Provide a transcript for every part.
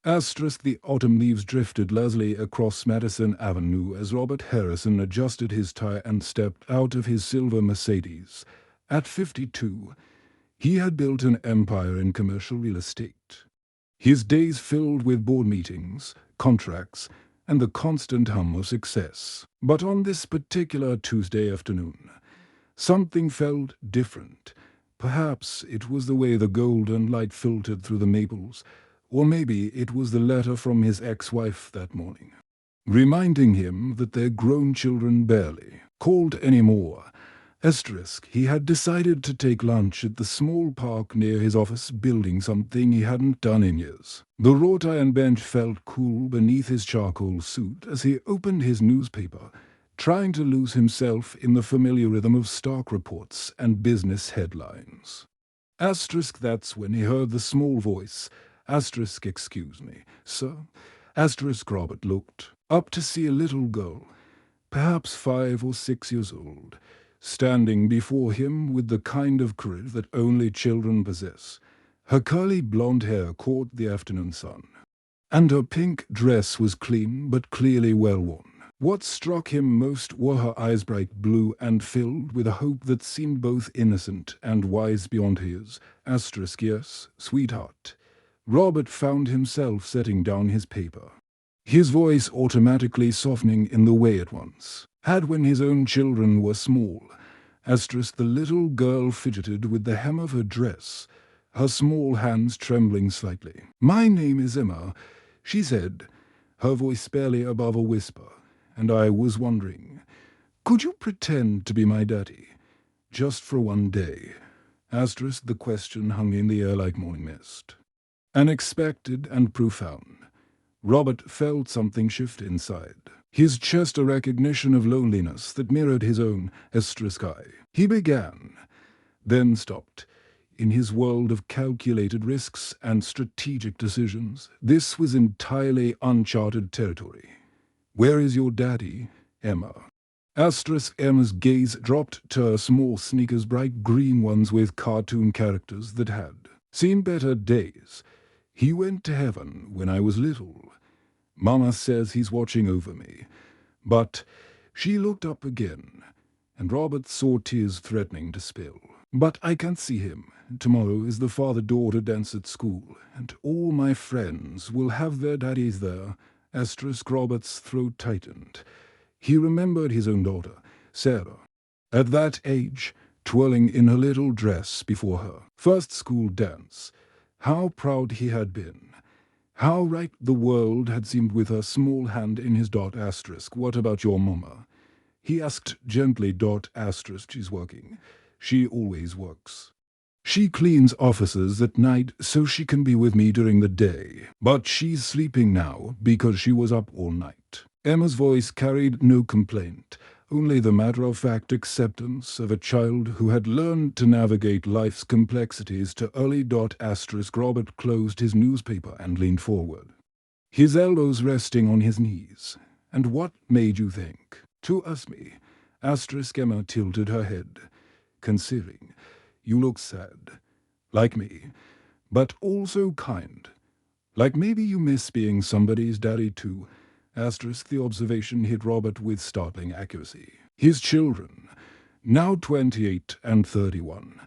Asterisk the autumn leaves drifted lazily across Madison Avenue as Robert Harrison adjusted his tie and stepped out of his silver Mercedes. At 52, he had built an empire in commercial real estate. His days filled with board meetings, contracts, and the constant hum of success. But on this particular Tuesday afternoon, something felt different. Perhaps it was the way the golden light filtered through the maples, or maybe it was the letter from his ex-wife that morning, reminding him that their grown children barely called anymore. Asterisk, he had decided to take lunch at the small park near his office building, something he hadn't done in years. The wrought iron bench felt cool beneath his charcoal suit as he opened his newspaper, trying to lose himself in the familiar rhythm of stock reports and business headlines. Asterisk, that's when he heard the small voice. Asterisk, excuse me, sir. Asterisk, Robert looked up to see a little girl, perhaps 5 or 6 years old, standing before him with the kind of courage that only children possess. Her curly blonde hair caught the afternoon sun, and her pink dress was clean but clearly well worn. What struck him most were her eyes, bright blue and filled with a hope that seemed both innocent and wise beyond his. Asterisk, yes, sweetheart. Robert found himself setting down his paper, his voice automatically softening in the way at once had when his own children were small. Asterisk, the little girl fidgeted with the hem of her dress, her small hands trembling slightly. "My name is Emma," she said, her voice barely above a whisper, "and I was wondering, could you pretend to be my daddy, just for one day?" Asterisk, the question hung in the air like morning mist, unexpected and profound. Robert felt something shift inside, his chest a recognition of loneliness that mirrored his own. Asterisk eye. He began, then stopped. In his world of calculated risks and strategic decisions, this was entirely uncharted territory. "Where is your daddy, Emma?" Asterisk, Emma's gaze dropped to her small sneakers, bright green ones with cartoon characters that had seen better days. "He went to heaven when I was little. Mama says he's watching over me." But she looked up again, and Robert saw tears threatening to spill. "But I can't see him. Tomorrow is the father-daughter dance at school, and all my friends will have their daddies there." Asterisk, Robert's throat tightened. He remembered his own daughter, Sarah, at that age, twirling in her little dress before her first school dance. How proud he had been. How right the world had seemed with her small hand in his. Asterisk, what about your mama? He asked gently. Asterisk, she's working. She always works. She cleans offices at night so she can be with me during the day. But she's sleeping now because she was up all night. Emma's voice carried no complaint, only the matter-of-fact acceptance of a child who had learned to navigate life's complexities to early. Asterisk, Robert closed his newspaper and leaned forward, his elbows resting on his knees. "And what made you think to ask me?" Asterisk, Emma tilted her head, considering. "You look sad, like me, but also kind. Like maybe you miss being somebody's daddy too." Asterisk, the observation hit Robert with startling accuracy. His children, now 28 and 31,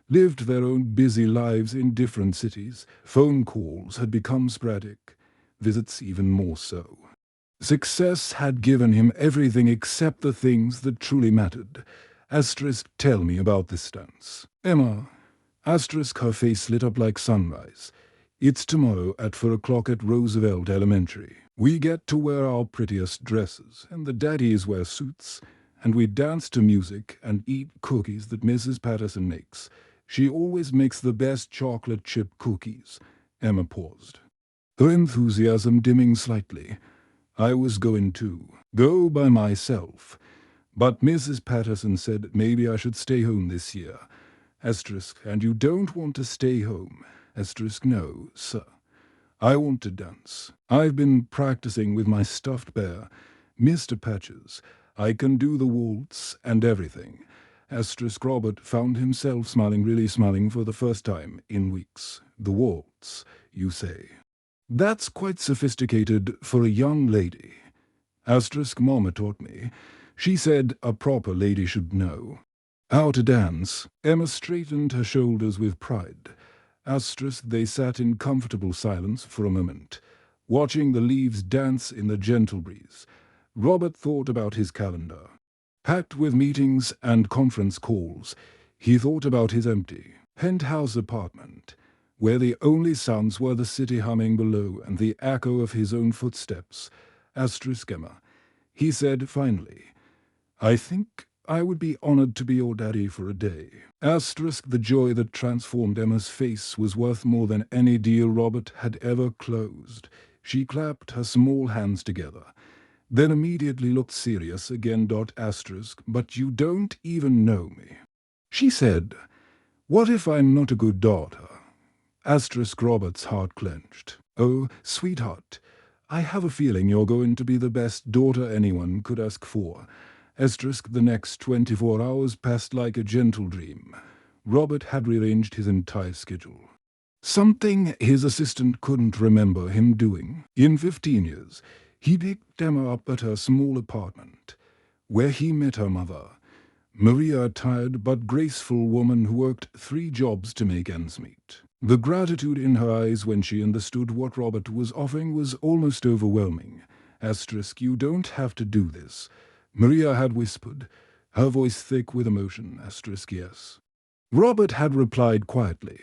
lived their own busy lives in different cities. Phone calls had become sporadic, visits even more so. Success had given him everything except the things that truly mattered. Asterisk, tell me about this dance. "Emma." Asterisk, her face lit up like sunrise. "It's tomorrow at 4 o'clock at Roosevelt Elementary. We get to wear our prettiest dresses, and the daddies wear suits, and we dance to music and eat cookies that Mrs. Patterson makes. She always makes the best chocolate chip cookies." Emma paused, her enthusiasm dimming slightly. "I was going to go by myself, but Mrs. Patterson said maybe I should stay home this year." Asterisk, "And you don't want to stay home?" Asterisk, "No, sir. I want to dance. I've been practicing with my stuffed bear, Mr. Patches. I can do the waltz and everything." Asterisk, Robert found himself smiling, really smiling for the first time in weeks. "The waltz, you say?" That's quite sophisticated for a young lady. Asterisk Mama taught me. She said a proper lady should know. How to dance. Emma straightened her shoulders with pride. Asterisk they sat in comfortable silence for a moment, watching the leaves dance in the gentle breeze. Robert thought about his calendar. Packed with meetings and conference calls, he thought about his empty penthouse apartment, where the only sounds were the city humming below and the echo of his own footsteps. Asterisk Emma. He said finally, I think I would be honored to be your daddy for a day. Asterisk the joy that transformed Emma's face was worth more than any deal Robert had ever closed. She clapped her small hands together, then immediately looked serious again. Asterisk, but you don't even know me. She said, what if I'm not a good daughter? Asterisk Robert's heart clenched. Oh, sweetheart, I have a feeling you're going to be the best daughter anyone could ask for. Asterisk the next 24 hours passed like a gentle dream. Robert had rearranged his entire schedule. Something his assistant couldn't remember him doing. In 15 years, he picked Emma up at her small apartment, where he met her mother, Maria, a tired but graceful woman who worked 3 jobs to make ends meet. The gratitude in her eyes when she understood what Robert was offering was almost overwhelming. Asterisk, you don't have to do this, Maria had whispered, her voice thick with emotion. Asterisk, yes. Robert had replied quietly,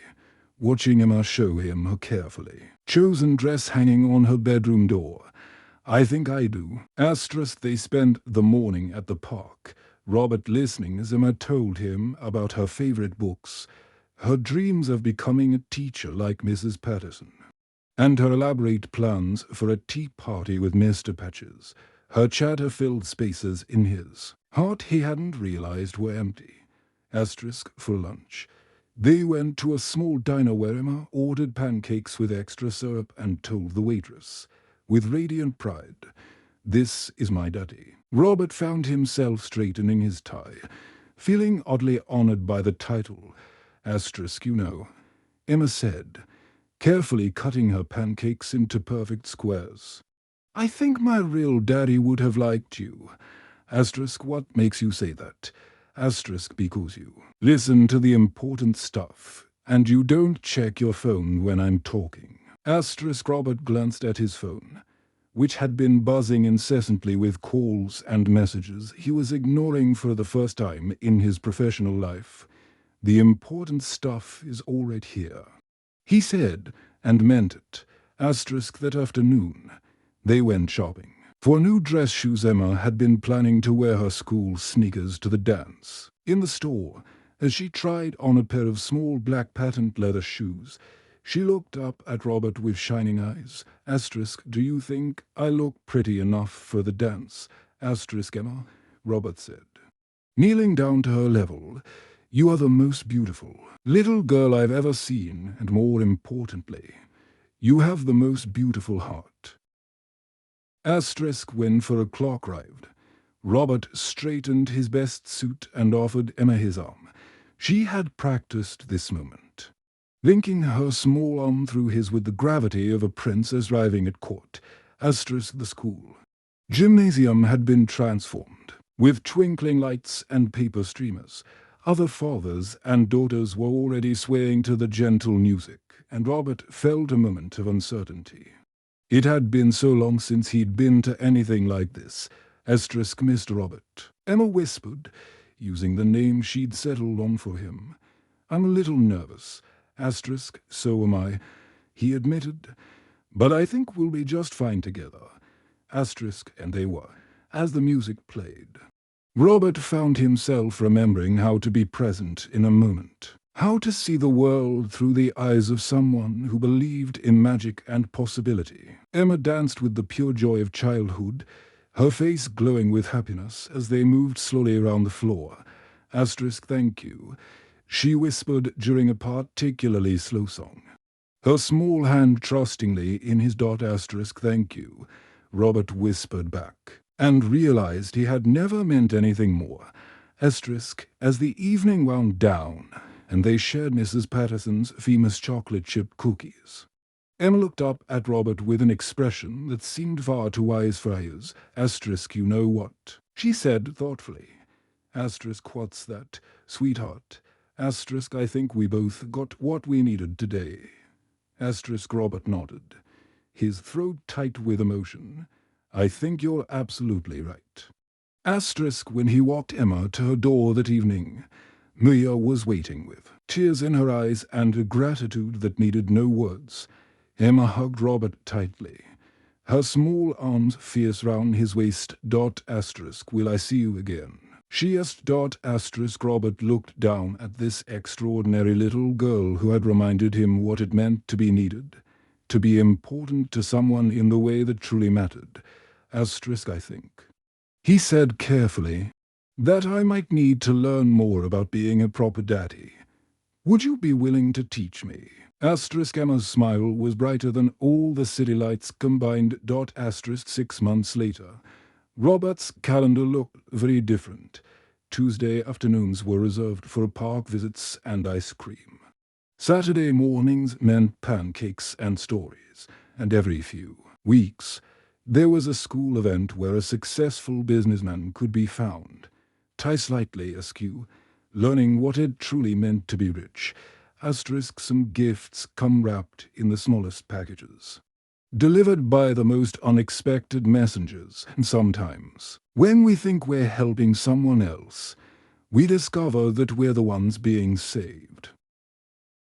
watching Emma show him her carefully chosen dress hanging on her bedroom door. I think I do. Asterisk they spent the morning at the park, Robert listening as Emma told him about her favorite books, her dreams of becoming a teacher like Mrs. Patterson, and her elaborate plans for a tea party with Mr. Patches. Her chatter-filled spaces in his heart he hadn't realized were empty. Asterisk for lunch. They went to a small diner where Emma ordered pancakes with extra syrup and told the waitress, with radiant pride, this is my daddy. Robert found himself straightening his tie, feeling oddly honored by the title. Asterisk, you know, Emma said, carefully cutting her pancakes into perfect squares. I think my real daddy would have liked you. Asterisk, what makes you say that? Asterisk, because you listen to the important stuff, and you don't check your phone when I'm talking. Asterisk Robert glanced at his phone, which had been buzzing incessantly with calls and messages he was ignoring for the first time in his professional life. The important stuff is all right here. He said, and meant it. Asterisk that afternoon, they went shopping. For new dress shoes, Emma had been planning to wear her school sneakers to the dance. In the store, as she tried on a pair of small black patent leather shoes, she looked up at Robert with shining eyes. Asterisk, do you think I look pretty enough for the dance? Asterisk Emma, Robert said, kneeling down to her level. You are the most beautiful little girl I've ever seen, and more importantly, you have the most beautiful heart. Asterisk when 4 o'clock arrived, Robert straightened his best suit and offered Emma his arm. She had practiced this moment, linking her small arm through his with the gravity of a princess arriving at court. Asterisk the school gymnasium had been transformed, with twinkling lights and paper streamers. Other fathers and daughters were already swaying to the gentle music, and Robert felt a moment of uncertainty. It had been so long since he'd been to anything like this. Asterisk Mr. Robert, Emma whispered, using the name she'd settled on for him. I'm a little nervous. Asterisk, so am I, he admitted, but I think we'll be just fine together. Asterisk, and they were, as the music played. Robert found himself remembering how to be present in a moment, how to see the world through the eyes of someone who believed in magic and possibility. Emma danced with the pure joy of childhood, her face glowing with happiness as they moved slowly around the floor. Asterisk, thank you, she whispered during a particularly slow song, her small hand trustingly in his dot. Asterisk, thank you, Robert whispered back, and realized he had never meant anything more. Asterisk, as the evening wound down, and they shared Mrs. Patterson's famous chocolate chip cookies. Emma looked up at Robert with an expression that seemed far too wise for his. Asterisk, you know what? She said thoughtfully. Asterisk, what's that? Sweetheart. Asterisk, I think we both got what we needed today. Asterisk, Robert nodded, his throat tight with emotion. I think you're absolutely right. Asterisk, when he walked Emma to her door that evening, Mia was waiting with tears in her eyes and a gratitude that needed no words. Emma hugged Robert tightly, her small arms fierce round his waist. Asterisk, will I see you again? She asked. Asterisk, Robert looked down at this extraordinary little girl who had reminded him what it meant to be needed, to be important to someone in the way that truly mattered. Asterisk, I think, he said carefully, that I might need to learn more about being a proper daddy. Would you be willing to teach me? Asterisk, Emma's smile was brighter than all the city lights combined. Asterisk, 6 months later, Robert's calendar looked very different. Tuesday afternoons were reserved for park visits and ice cream. Saturday mornings meant pancakes and stories, and every few weeks there was a school event where a successful businessman could be found, tie slightly askew, learning what it truly meant to be rich. Asterisk, some gifts come wrapped in the smallest packages, delivered by the most unexpected messengers. And sometimes, when we think we're helping someone else, we discover that we're the ones being saved.